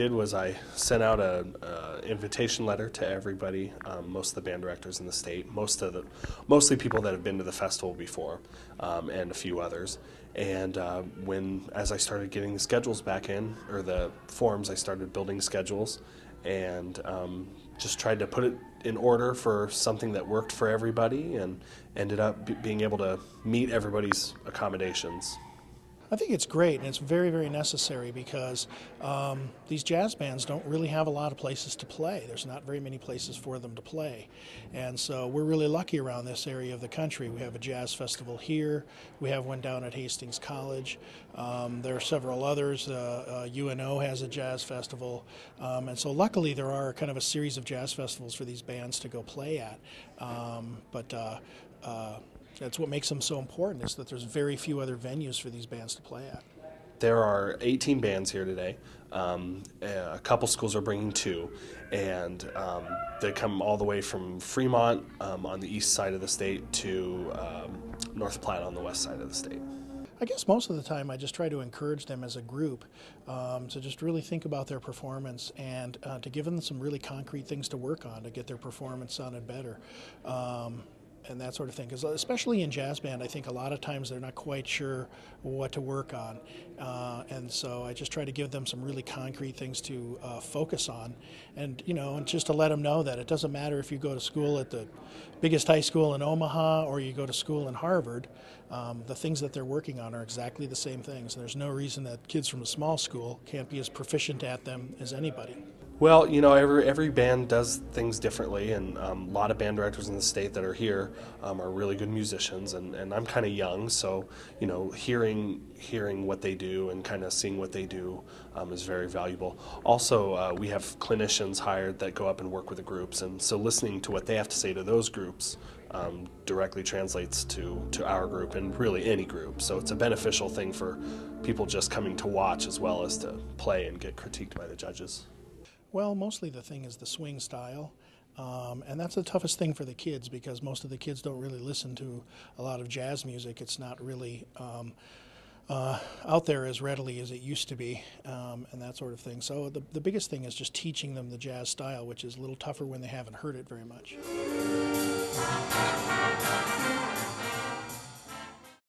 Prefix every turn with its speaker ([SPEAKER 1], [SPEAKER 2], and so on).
[SPEAKER 1] did was I sent out a invitation letter to everybody, most of the band directors in the state, mostly people that have been to the festival before, and a few others. And as I started getting the schedules back in, or the forms, I started building schedules, and just tried to put it in order for something that worked for everybody, and ended up being able to meet everybody's accommodations.
[SPEAKER 2] I think it's great, and it's very, very necessary because these jazz bands don't really have a lot of places to play. There's not very many places for them to play. And so we're really lucky around this area of the country. We have a jazz festival here. We have one down at Hastings College. There are several others. UNO has a jazz festival. And so luckily there are kind of a series of jazz festivals for these bands to go play at. That's what makes them so important, is that there's very few other venues for these bands to play at.
[SPEAKER 1] There are 18 bands here today. A couple schools are bringing two, and they come all the way from Fremont on the east side of the state to North Platte on the west side of the state.
[SPEAKER 2] I guess most of the time I just try to encourage them as a group to just really think about their performance, and to give them some really concrete things to work on to get their performance sounded better. And that sort of thing, because especially in jazz band, I think a lot of times they're not quite sure what to work on, and so I just try to give them some really concrete things to focus on, and and just to let them know that it doesn't matter if you go to school at the biggest high school in Omaha or you go to school in Harvard. The things that they're working on are exactly the same things. There's no reason that kids from a small school can't be as proficient at them as anybody.
[SPEAKER 1] Well, every band does things differently, and a lot of band directors in the state that are here are really good musicians, and I'm kind of young, so hearing what they do and kind of seeing what they do is very valuable. Also, we have clinicians hired that go up and work with the groups, and so listening to what they have to say to those groups directly translates to our group, and really any group. So it's a beneficial thing for people just coming to watch as well as to play and get critiqued by the judges.
[SPEAKER 2] Well, mostly the thing is the swing style, and that's the toughest thing for the kids, because most of the kids don't really listen to a lot of jazz music. It's not really out there as readily as it used to be, and that sort of thing. So the biggest thing is just teaching them the jazz style, which is a little tougher when they haven't heard it very much.